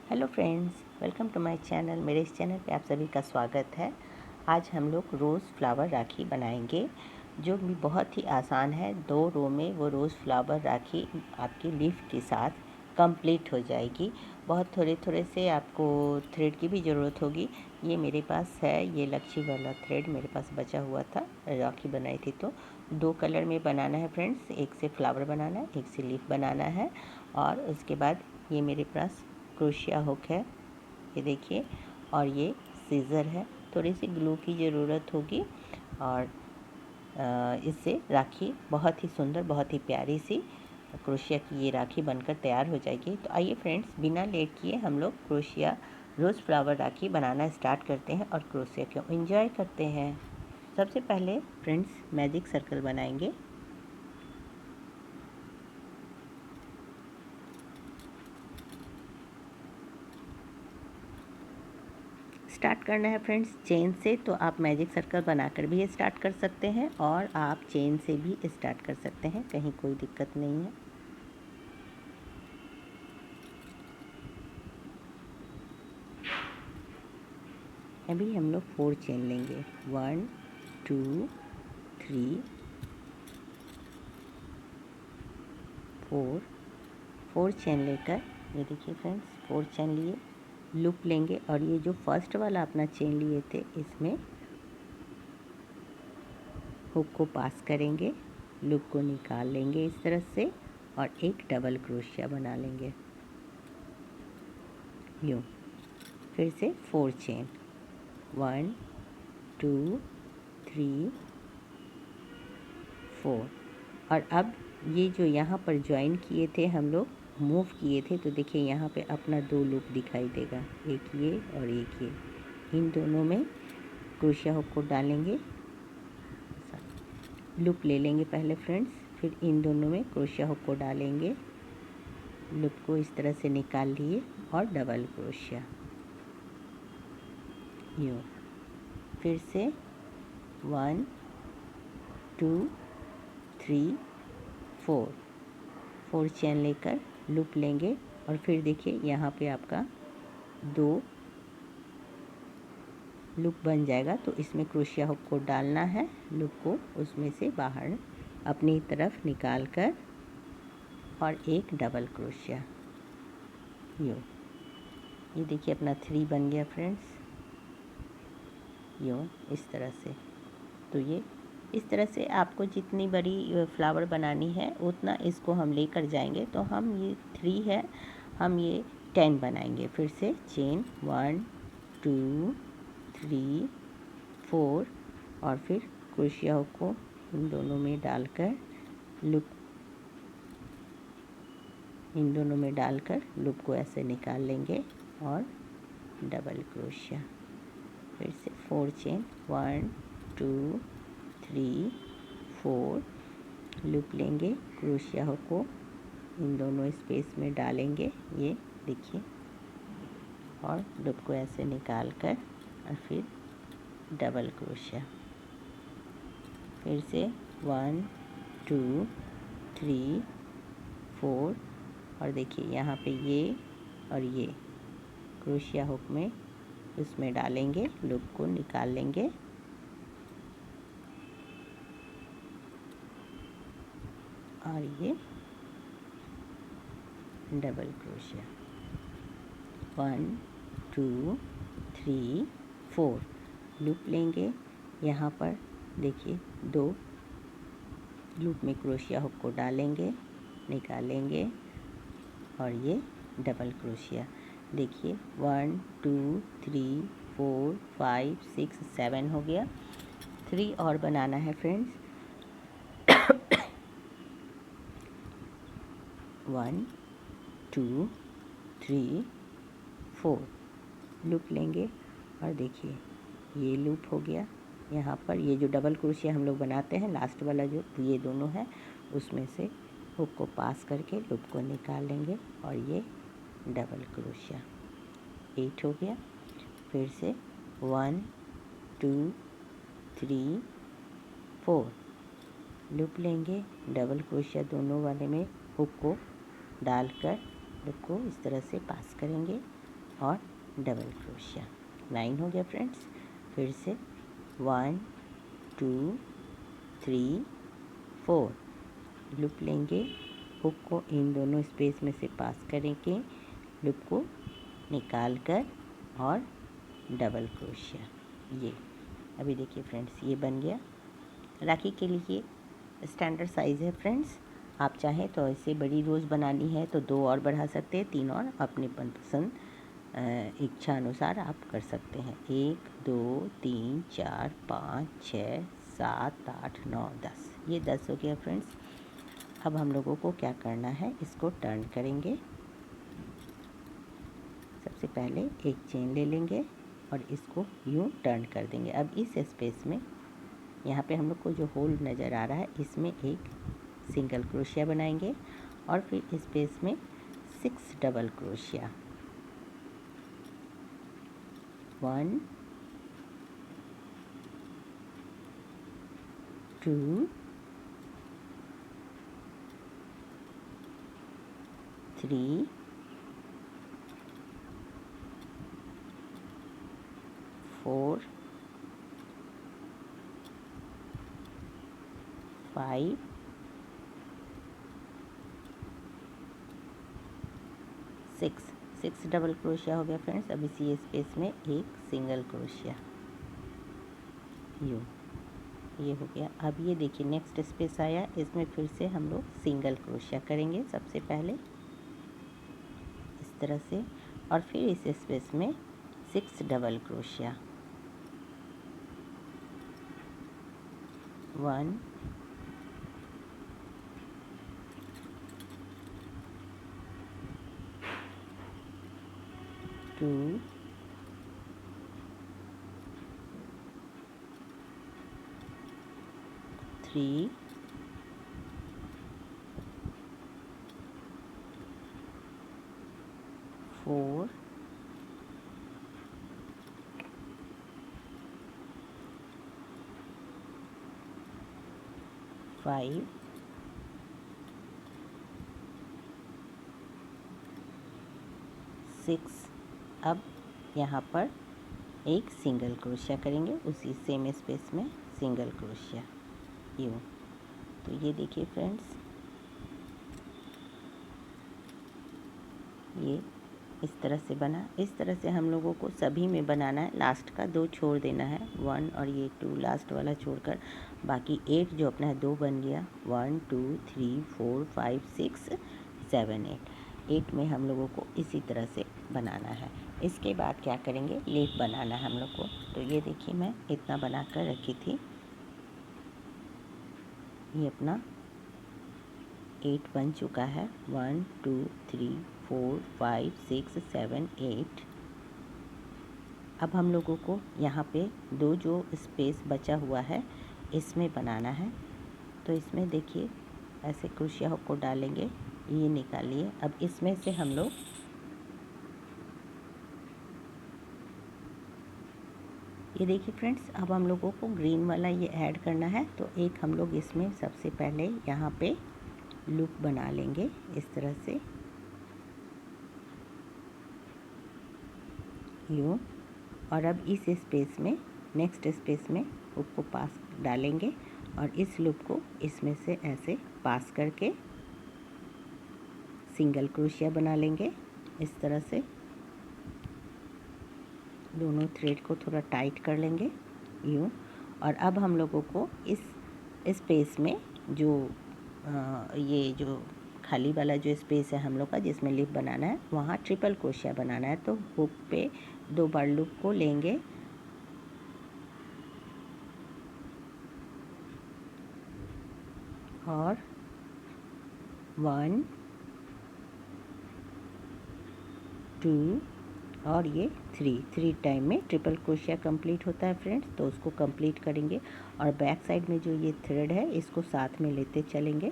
Hello friends, welcome to my channel. मेरे इस channel पे आप सभी का स्वागत है। आज हम लोग रोज़ फ्लावर राखी बनाएंगे, जो भी बहुत ही आसान है। 2 रो में वो रोज़ फ्लावर राखी आपकी लीफ के साथ कंप्लीट हो जाएगी। बहुत थोड़े थोड़े से आपको थ्रेड की भी ज़रूरत होगी। ये मेरे पास है, ये लच्छी वाला थ्रेड मेरे पास बचा हुआ था, राखी बनाई थी। तो 2 कलर में बनाना है फ्रेंड्स, एक से फ्लावर बनाना है, एक से लीफ बनाना है। और उसके बाद ये मेरे पास क्रोशिया हुक है, ये देखिए, और ये सीज़र है। थोड़ी सी ग्लू की ज़रूरत होगी और इससे राखी बहुत ही सुंदर, बहुत ही प्यारी सी क्रोशिया की ये राखी बनकर तैयार हो जाएगी। तो आइए फ्रेंड्स, बिना लेट किए हम लोग क्रोशिया रोज़ फ्लावर राखी बनाना स्टार्ट करते हैं और क्रोशिया को एंजॉय करते हैं। सबसे पहले फ्रेंड्स मैजिक सर्कल बनाएंगे। स्टार्ट करना है फ्रेंड्स चेन से, तो आप मैजिक सर्कल बनाकर भी स्टार्ट कर सकते हैं और आप चेन से भी स्टार्ट कर सकते हैं, कहीं कोई दिक्कत नहीं है। अभी हम लोग 4 चेन लेंगे, 1 2 3 4। 4 चेन लेकर, ये देखिए फ्रेंड्स, 4 चेन लिए, लूप लेंगे और ये जो फर्स्ट वाला अपना चेन लिए थे, इसमें हुक को पास करेंगे, लूप को निकाल लेंगे इस तरह से और एक डबल क्रोशिया बना लेंगे यूँ। फिर से 4 चेन, 1 2 3 4। और अब ये जो यहाँ पर ज्वाइन किए थे हम लोग, मूव किए थे, तो देखिए यहाँ पे अपना 2 लूप दिखाई देगा, एक ये और एक ये। इन दोनों में क्रोशिया हुक को डालेंगे, लूप ले लेंगे पहले फ्रेंड्स, फिर इन दोनों में क्रोशिया हुक को डालेंगे, लूप को इस तरह से निकाल लिए और डबल क्रोशिया यूँ। फिर से 1 2 3 4। 4 चेन लेकर लूप लेंगे और फिर देखिए यहाँ पे आपका 2 लूप बन जाएगा, तो इसमें क्रोशिया हुक को डालना है, लूप को उसमें से बाहर अपनी तरफ निकाल कर और एक डबल क्रोशिया यूँ। ये देखिए अपना 3 बन गया फ्रेंड्स, यूँ इस तरह से। तो ये इस तरह से आपको जितनी बड़ी फ्लावर बनानी है उतना इसको हम लेकर जाएंगे। तो हम ये 3 है, हम ये 10 बनाएंगे। फिर से चेन 1 2 3 4 और फिर क्रोशिया हुक को इन दोनों में डालकर लूप, इन दोनों में डालकर लूप को ऐसे निकाल लेंगे और डबल क्रोशिया। फिर से 4 चेन, 1 2 3 4, लूप लेंगे, क्रोशिया हुक को इन दोनों स्पेस में डालेंगे, ये देखिए, और लूप को ऐसे निकाल कर और फिर डबल क्रोशिया। फिर से 1 2 3 4 और देखिए यहाँ पे ये और ये क्रोशिया हुक में उसमें डालेंगे, लूप को निकाल लेंगे और ये डबल क्रोशिया। 1 2 3 4 लूप लेंगे, यहाँ पर देखिए 2 लूप में क्रोशिया हुक को डालेंगे, निकालेंगे और ये डबल क्रोशिया। देखिए 1 2 3 4 5 6 7 हो गया। 3 और बनाना है फ्रेंड्स। 1 2 3 4 लूप लेंगे और देखिए ये लूप हो गया। यहाँ पर ये जो डबल क्रोशिया हम लोग बनाते हैं, लास्ट वाला जो ये दोनों है, उसमें से हुक को पास करके लूप को निकाल लेंगे और ये डबल क्रोशिया। 8 हो गया। फिर से 1 2 3 4 लूप लेंगे, डबल क्रोशिया दोनों वाले में हुक को डालकर लूप को इस तरह से पास करेंगे और डबल क्रोशिया। 9 हो गया फ्रेंड्स। फिर से 1 2 3 4 लूप लेंगे, हुक को इन दोनों स्पेस में से पास करेंगे, लूप को निकाल कर और डबल क्रोशिया। ये अभी देखिए फ्रेंड्स, ये बन गया। राखी के लिए स्टैंडर्ड साइज़ है फ्रेंड्स। आप चाहें तो ऐसे बड़ी रोज़ बनानी है तो 2 और बढ़ा सकते हैं, 3 और अपने मनपसंद इच्छा अनुसार आप कर सकते हैं। 1 2 3 4 5 6 7 8 9 10, ये 10 हो गया फ्रेंड्स। अब हम लोगों को क्या करना है, इसको टर्न करेंगे। सबसे पहले एक चेन ले लेंगे और इसको यूँ टर्न कर देंगे। अब इस स्पेस में यहाँ पे हम लोग को जो होल नज़र आ रहा है, इसमें एक सिंगल क्रोशिया बनाएंगे और फिर स्पेस में 6 डबल क्रोशिया। 1 2 3 4 5 6 डबल क्रोशिया हो गया फ्रेंड्स। अब इसी स्पेस में एक सिंगल क्रोशिया, यूँ, ये हो गया। अब ये देखिए नेक्स्ट स्पेस आया, इसमें फिर से हम लोग सिंगल क्रोशिया करेंगे सबसे पहले इस तरह से, और फिर इस स्पेस में 6 डबल क्रोशिया। 1 2 3 4 5 6। अब यहाँ पर एक सिंगल क्रोशिया करेंगे उसी सेम स्पेस में, सिंगल क्रोशिया, यूँ। तो ये देखिए फ्रेंड्स, ये इस तरह से बना। इस तरह से हम लोगों को सभी में बनाना है। लास्ट का 2 छोड़ देना है, 1 और ये 2 लास्ट वाला छोड़कर बाकी 8 जो अपना है 2 बन गया। 1 2 3 4 5 6 7 8 में हम लोगों को इसी तरह से बनाना है। इसके बाद क्या करेंगे, लेप बनाना है हम लोग को। तो ये देखिए मैं इतना बना कर रखी थी, ये अपना 8 बन चुका है। 1 2 3 4 5 6 7 8। अब हम लोगों को यहाँ पे 2 जो स्पेस बचा हुआ है इसमें बनाना है। तो इसमें देखिए ऐसे क्रोशिया हुक को डालेंगे, ये निकालिए। अब इसमें से हम लोग ये देखिए फ्रेंड्स, अब हम लोगों को ग्रीन वाला ये ऐड करना है। तो एक हम लोग इसमें सबसे पहले यहाँ पे लूप बना लेंगे इस तरह से, यूँ। और अब इस स्पेस में, नेक्स्ट स्पेस में हुक को पास डालेंगे और इस लूप को इसमें से ऐसे पास करके सिंगल क्रोशिया बना लेंगे इस तरह से। दोनों थ्रेड को थोड़ा टाइट कर लेंगे, यूँ। और अब हम लोगों को इस स्पेस में जो ये जो खाली वाला जो स्पेस है हम लोग का जिसमें लिप बनाना है, वहाँ ट्रिपल क्रोशिया बनाना है। तो हुक पे 2 बार लूप को लेंगे और 1 2 और ये 3 टाइम में ट्रिपल क्रोशिया कंप्लीट होता है फ्रेंड्स। तो उसको कंप्लीट करेंगे और बैक साइड में जो ये थ्रेड है इसको साथ में लेते चलेंगे।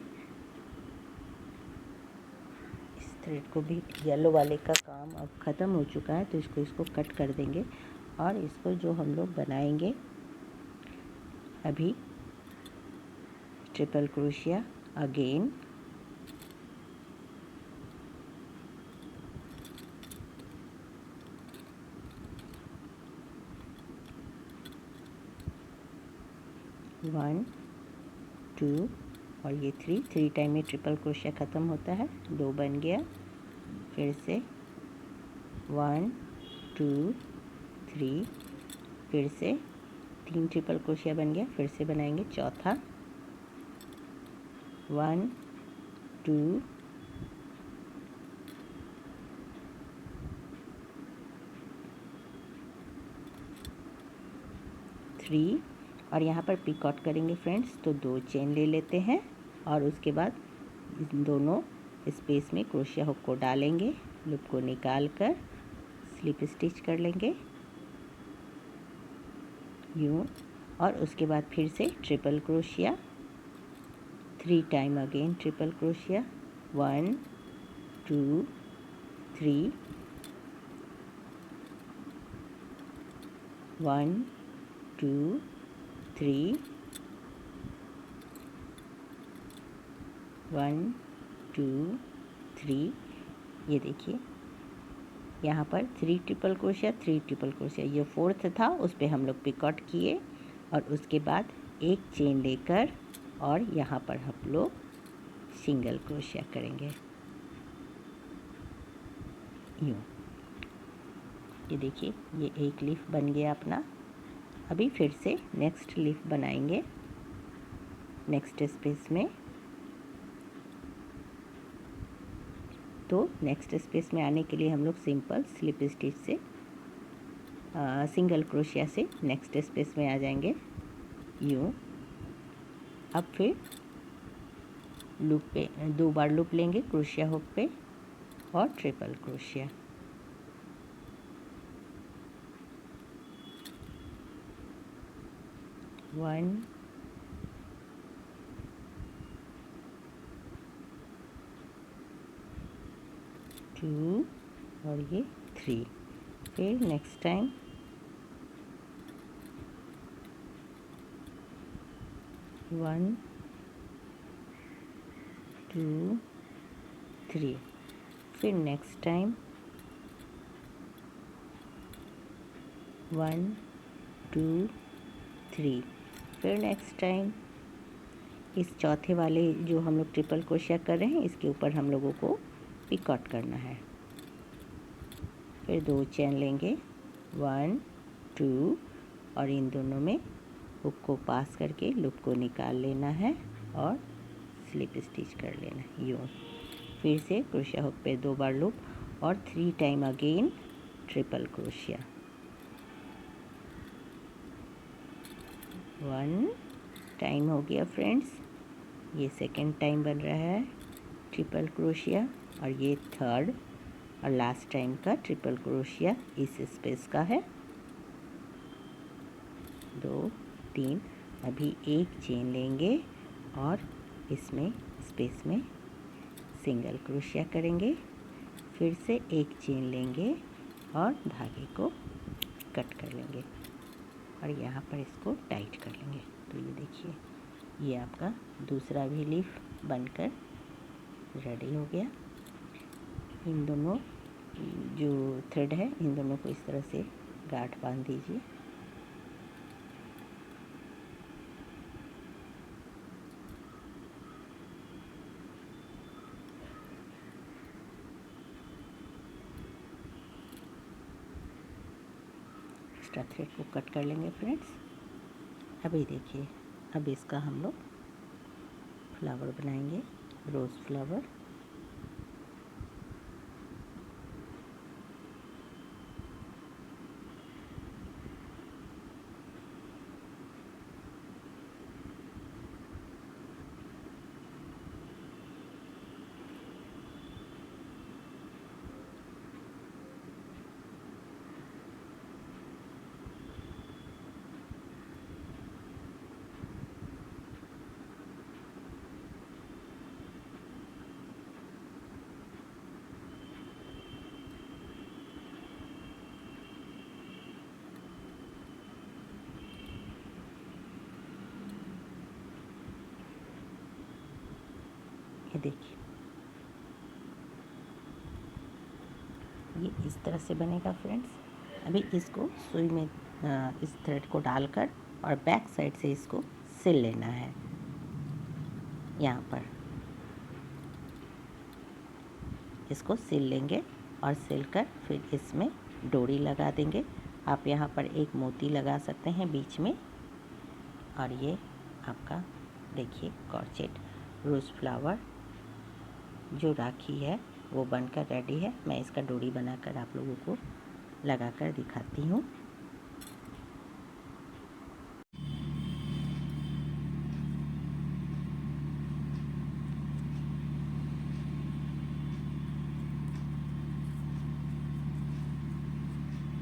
इस थ्रेड को भी, येलो वाले का काम अब ख़त्म हो चुका है तो इसको कट कर देंगे और इसको जो हम लोग बनाएंगे अभी ट्रिपल क्रोशिया अगेन, 1 2 और ये 3 टाइम में ट्रिपल क्रोशिया ख़त्म होता है, 2 बन गया। फिर से 1 2 3, फिर से 3 ट्रिपल क्रोशिया बन गया। फिर से बनाएंगे चौथा, 1 2 3 और यहाँ पर पिकॉट करेंगे फ्रेंड्स, तो 2 चेन ले लेते हैं और उसके बाद इन दोनों स्पेस में क्रोशिया हुक को डालेंगे, लूप को निकाल कर स्लिप स्टिच कर लेंगे यूँ, और उसके बाद फिर से triple crochet, 3 time again triple crochet, 1 2 3, 1 2 3, 1 2 3। ये देखिए यहाँ पर 3 ट्रिपल क्रोशिया 3 ट्रिपल क्रोशिया, ये 4th था, उस पर हम लोग पिकॉट किए और उसके बाद एक चेन लेकर और यहाँ पर हम लोग सिंगल क्रोशिया करेंगे यूँ। ये देखिए ये एक लीफ बन गया अपना। अभी फिर से नेक्स्ट लीफ बनाएंगे नेक्स्ट स्पेस में। तो नेक्स्ट स्पेस में आने के लिए हम लोग सिंपल स्लिप स्टिच से सिंगल क्रोशिया से नेक्स्ट स्पेस में आ जाएंगे यूँ। अब फिर लूप पे 2 बार लूप लेंगे क्रोशिया हुक पे और ट्रिपल क्रोशिया, वन 2 और ये 3। फिर नेक्स्ट टाइम 1 2 3, फिर नेक्स्ट टाइम 1 2 3, फिर नेक्स्ट टाइम। इस चौथे वाले जो हम लोग ट्रिपल क्रोशिया कर रहे हैं इसके ऊपर हम लोगों को पिकॉट करना है। फिर 2 चेन लेंगे 1 2 और इन दोनों में हुक को पास करके लूप को निकाल लेना है और स्लिप स्टिच कर लेना है यूँ। फिर से क्रोशिया हुक पे 2 बार लूप और 3 time again triple crochet, 1 time हो गया फ्रेंड्स। ये सेकंड टाइम बन रहा है ट्रिपल क्रोशिया और ये थर्ड और लास्ट टाइम का ट्रिपल क्रोशिया इस स्पेस का है, 2 3। अभी एक चेन लेंगे और इसमें स्पेस में सिंगल क्रोशिया करेंगे। फिर से एक चेन लेंगे और धागे को कट कर लेंगे और यहाँ पर इसको टाइट कर लेंगे। तो ये देखिए ये आपका दूसरा भी लीफ बनकर रेडी हो गया। इन दोनों जो थ्रेड है इन दोनों को इस तरह से गांठ बांध दीजिए। एक्स्ट्रा थ्रेड को कट कर लेंगे फ्रेंड्स। अभी देखिए अब इसका हम लोग फ्लावर बनाएंगे, रोज़ फ्लावर। ये देखिए ये इस तरह से बनेगा फ्रेंड्स। अभी इसको सुई में इस थ्रेड को डालकर और बैक साइड से इसको सिल लेना है। यहाँ पर इसको सिल लेंगे और सिलकर फिर इसमें डोरी लगा देंगे। आप यहाँ पर एक मोती लगा सकते हैं बीच में। और ये आपका देखिए क्रॉचेट रोज़ फ्लावर जो राखी है वो बनकर रेडी है। मैं इसका डोरी बनाकर आप लोगों को लगाकर दिखाती हूँ।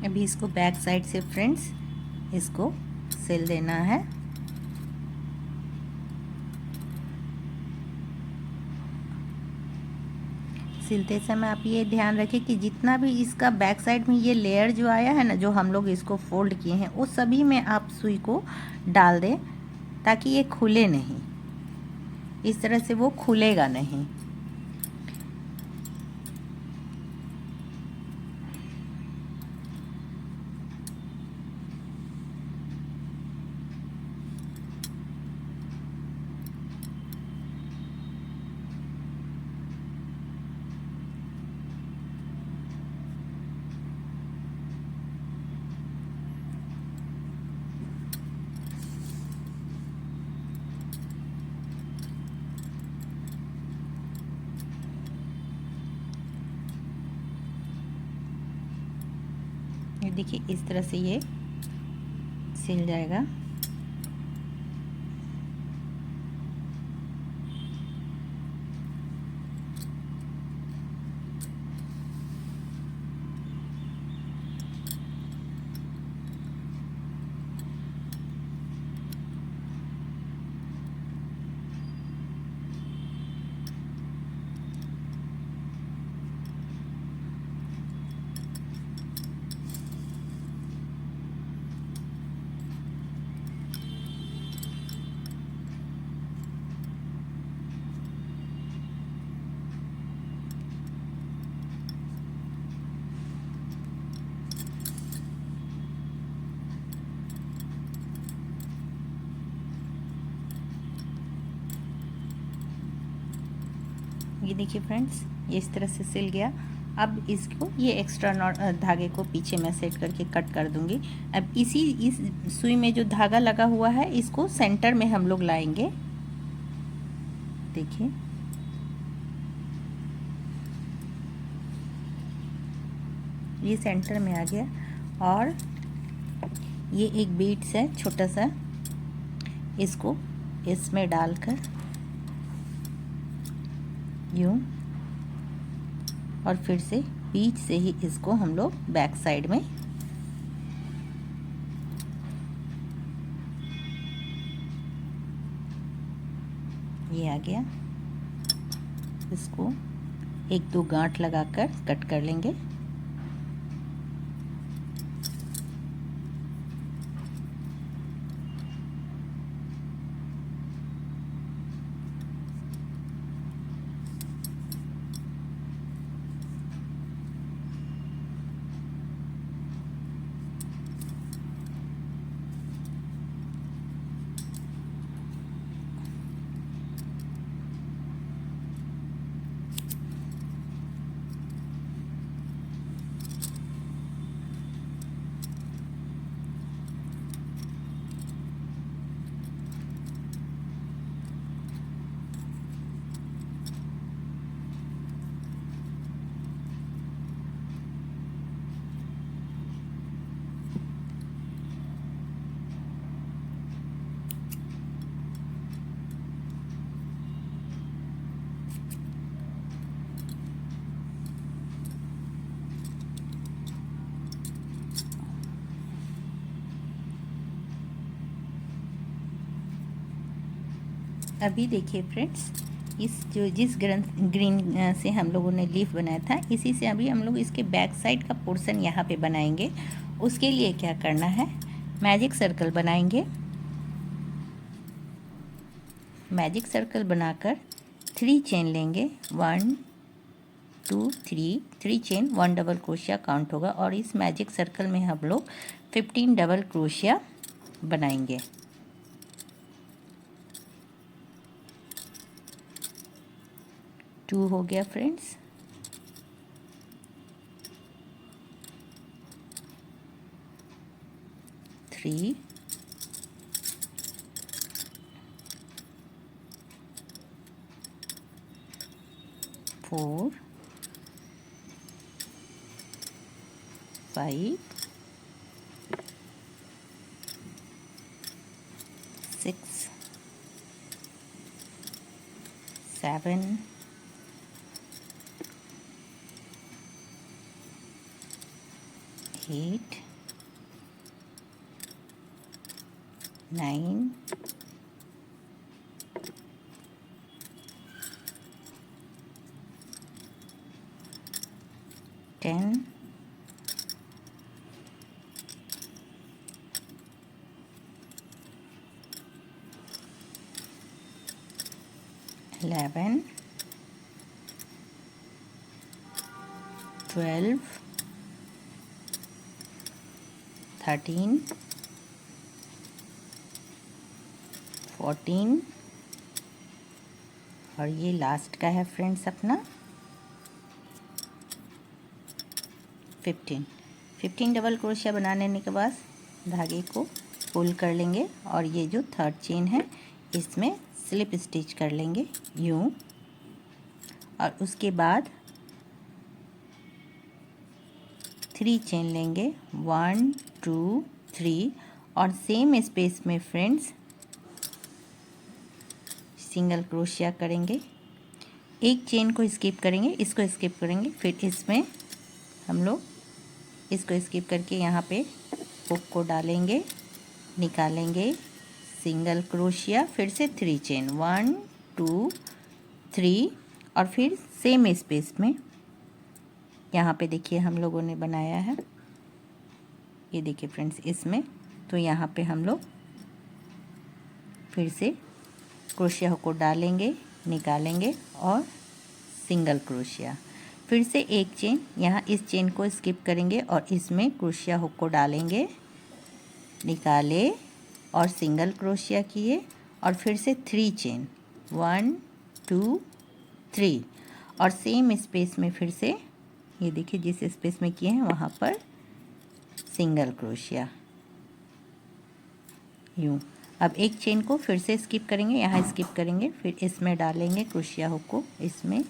अभी इसको बैक साइड से फ्रेंड्स इसको सिल देना है। सिलते समय आप ये ध्यान रखें कि जितना भी इसका बैक साइड में ये लेयर जो आया है ना, जो हम लोग इसको फोल्ड किए हैं, उस सभी में आप सुई को डाल दें ताकि ये खुले नहीं। इस तरह से वो खुलेगा नहीं। ये देखिए इस तरह से ये सिल जाएगा। ये देखिए फ्रेंड्स ये इस तरह से सिल गया। अब इसको ये एक्स्ट्रा नॉट धागे को पीछे मैं सेट करके कट कर दूंगी। अब इस सुई में जो धागा लगा हुआ है इसको सेंटर में हम लोग लाएंगे। देखिए ये सेंटर में आ गया। और ये एक बीड्स है छोटा सा, इसको इसमें डालकर यूं और फिर से बीच से ही इसको हम लोग बैक साइड में ये आ गया। इसको एक दो गांठ लगाकर कट कर लेंगे। अभी देखिए फ्रेंड्स इस जो जिस ग्रीन से हम लोगों ने लीफ बनाया था, इसी से अभी हम लोग इसके बैक साइड का पोर्शन यहाँ पे बनाएंगे। उसके लिए क्या करना है, मैजिक सर्कल बनाएंगे। मैजिक सर्कल बनाकर 3 चेन लेंगे, 1 2 3 चेन, 1 डबल क्रोशिया काउंट होगा। और इस मैजिक सर्कल में हम लोग 15 डबल क्रोशिया बनाएंगे। 2 हो गया फ्रेंड्स। 3, 4, 5, 6, 7, 8, 9, 10, 11, 12, 13, 14 और ये लास्ट का है फ्रेंड्स अपना 15 डबल क्रोशिया बनाने के बाद धागे को पुल कर लेंगे और ये जो थर्ड चेन है इसमें स्लिप स्टिच कर लेंगे यूं, और उसके बाद 3 चेन लेंगे 1 2 3 और सेम स्पेस में फ्रेंड्स सिंगल क्रोशिया करेंगे। एक चेन को स्किप करेंगे, इसको स्किप करेंगे, फिर इसमें हम लोग इसको स्किप करके यहाँ पे हुक को डालेंगे, निकालेंगे सिंगल क्रोशिया, फिर से 3 चेन 1 2 3 और फिर सेम स्पेस में यहाँ पे देखिए हम लोगों ने बनाया है, ये देखिए फ्रेंड्स इसमें, तो यहाँ पे हम लोग फिर से क्रोशिया हुक को डालेंगे, निकालेंगे और सिंगल क्रोशिया, फिर से एक चेन, यहाँ इस चेन को स्किप करेंगे और इसमें क्रोशिया हुक को डालेंगे, निकाले और सिंगल क्रोशिया किए और फिर से 3 चेन 1 2 3 और सेम स्पेस में फिर से ये देखिए जिस स्पेस में किए हैं वहाँ पर सिंगल क्रोशिया यूँ। अब एक चेन को फिर से स्किप करेंगे, यहाँ स्किप करेंगे, फिर इसमें डालेंगे क्रोशिया हुक को इसमें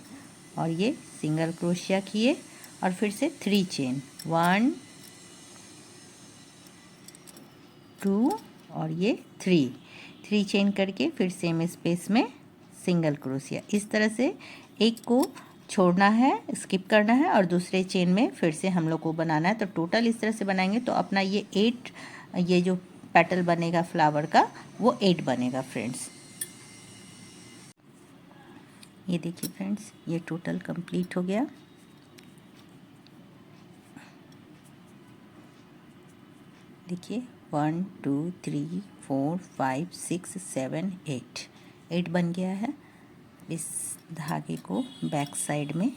और ये सिंगल क्रोशिया किए और फिर से 3 चेन 1 2 और ये 3 चेन करके फिर सेम स्पेस में सिंगल क्रोशिया। इस तरह से एक को छोड़ना है, स्किप करना है और दूसरे चेन में फिर से हम लोग को बनाना है। तो टोटल इस तरह से बनाएंगे तो अपना ये 8 ये जो पेटल बनेगा फ्लावर का वो 8 बनेगा फ्रेंड्स। ये देखिए फ्रेंड्स ये टोटल कंप्लीट हो गया। देखिए 1 2 3 4 5 6 7 8 बन गया है। इस धागे को बैक साइड में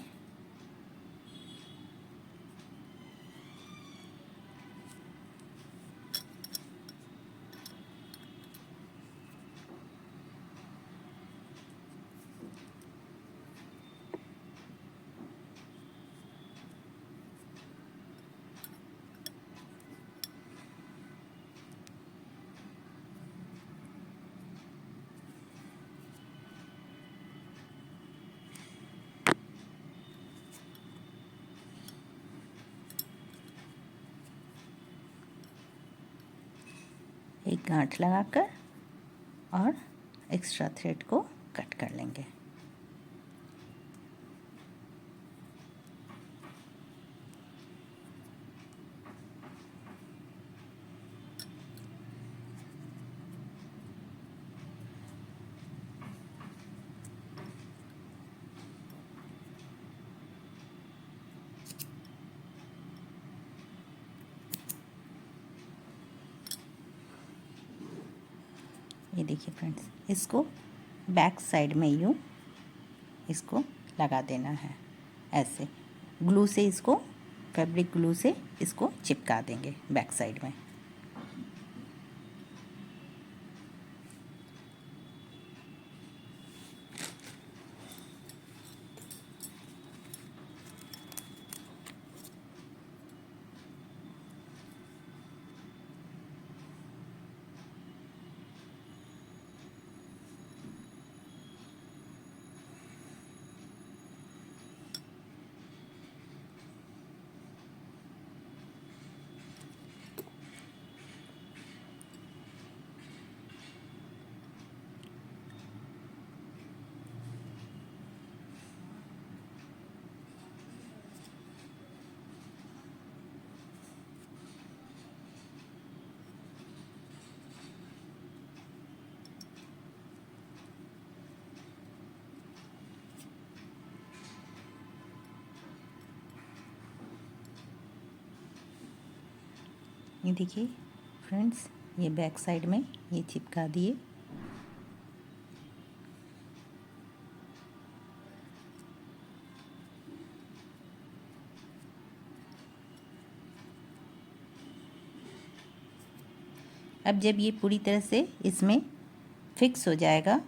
एक गांठ लगाकर और एक्स्ट्रा थ्रेड को कट कर लेंगे। ये देखिए फ्रेंड्स इसको बैक साइड में यूँ इसको लगा देना है, ऐसे ग्लू से इसको फैब्रिक ग्लू से इसको चिपका देंगे बैक साइड में। ये देखिए फ्रेंड्स, ये बैक साइड में ये चिपका दिए। अब जब ये पूरी तरह से इसमें फिक्स हो जाएगा,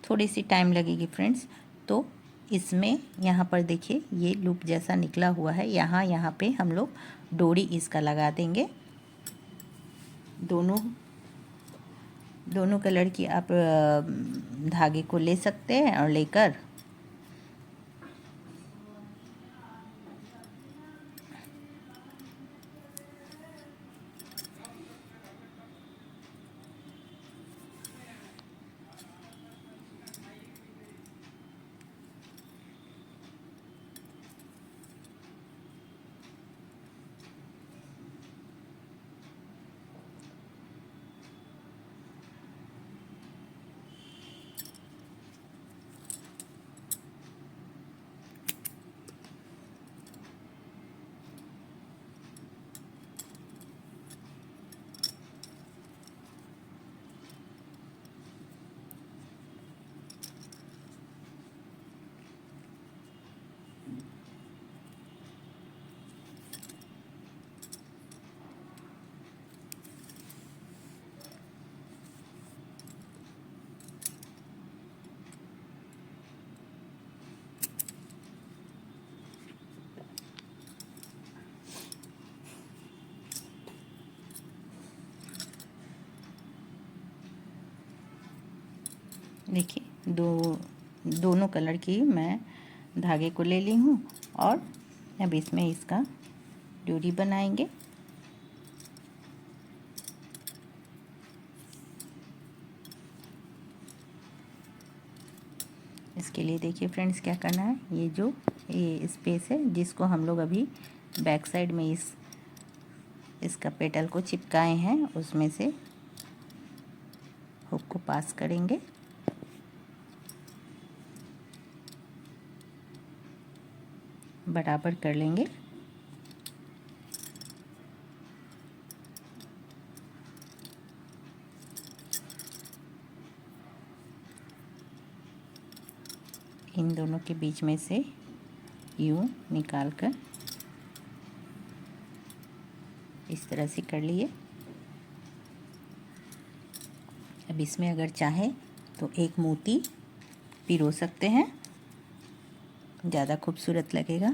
थोड़ी सी टाइम लगेगी फ्रेंड्स, तो इसमें यहाँ पर देखिए ये लूप जैसा निकला हुआ है, यहाँ पे हम लोग डोरी इसका लगा देंगे। दोनों कलर की आप धागे को ले सकते हैं और लेकर देखिए दोनों कलर की मैं धागे को ले ली हूँ और अब इसमें इसका डोरी बनाएंगे। इसके लिए देखिए फ्रेंड्स क्या करना है, ये स्पेस है जिसको हम लोग अभी बैक साइड में इसका पेटल को चिपकाए हैं, उसमें से हुक को पास करेंगे। बराबर कर लेंगे। इन दोनों के बीच में से यूं निकाल कर इस तरह से कर लिए। अब इसमें अगर चाहे तो एक मोती पिरो सकते हैं, ज़्यादा खूबसूरत लगेगा।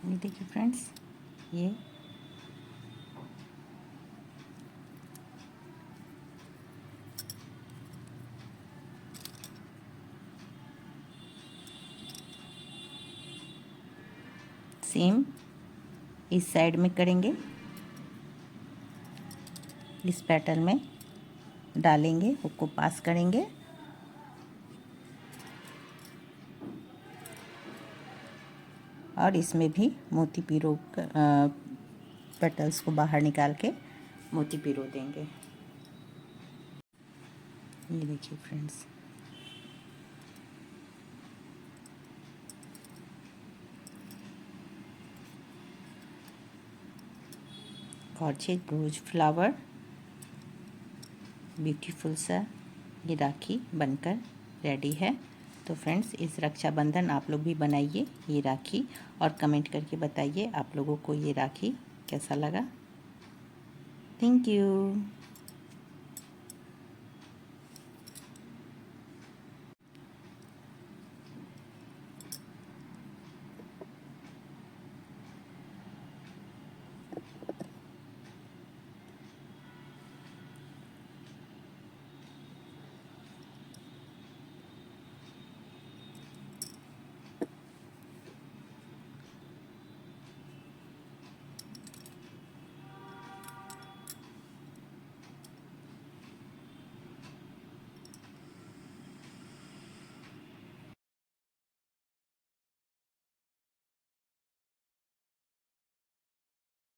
ये देखिए फ्रेंड्स, ये सेम इस साइड में करेंगे, इस पेटल में डालेंगे, हुक को पास करेंगे और इसमें भी मोती पिरो पेटल्स को बाहर निकाल के मोती पिरो देंगे। ये देखिए friends, gorgeous rose flower beautiful सा ये राखी बनकर रेडी है। तो फ्रेंड्स, इस रक्षाबंधन आप लोग भी बनाइए ये राखी और कमेंट करके बताइए आप लोगों को ये राखी कैसा लगा। Thank you.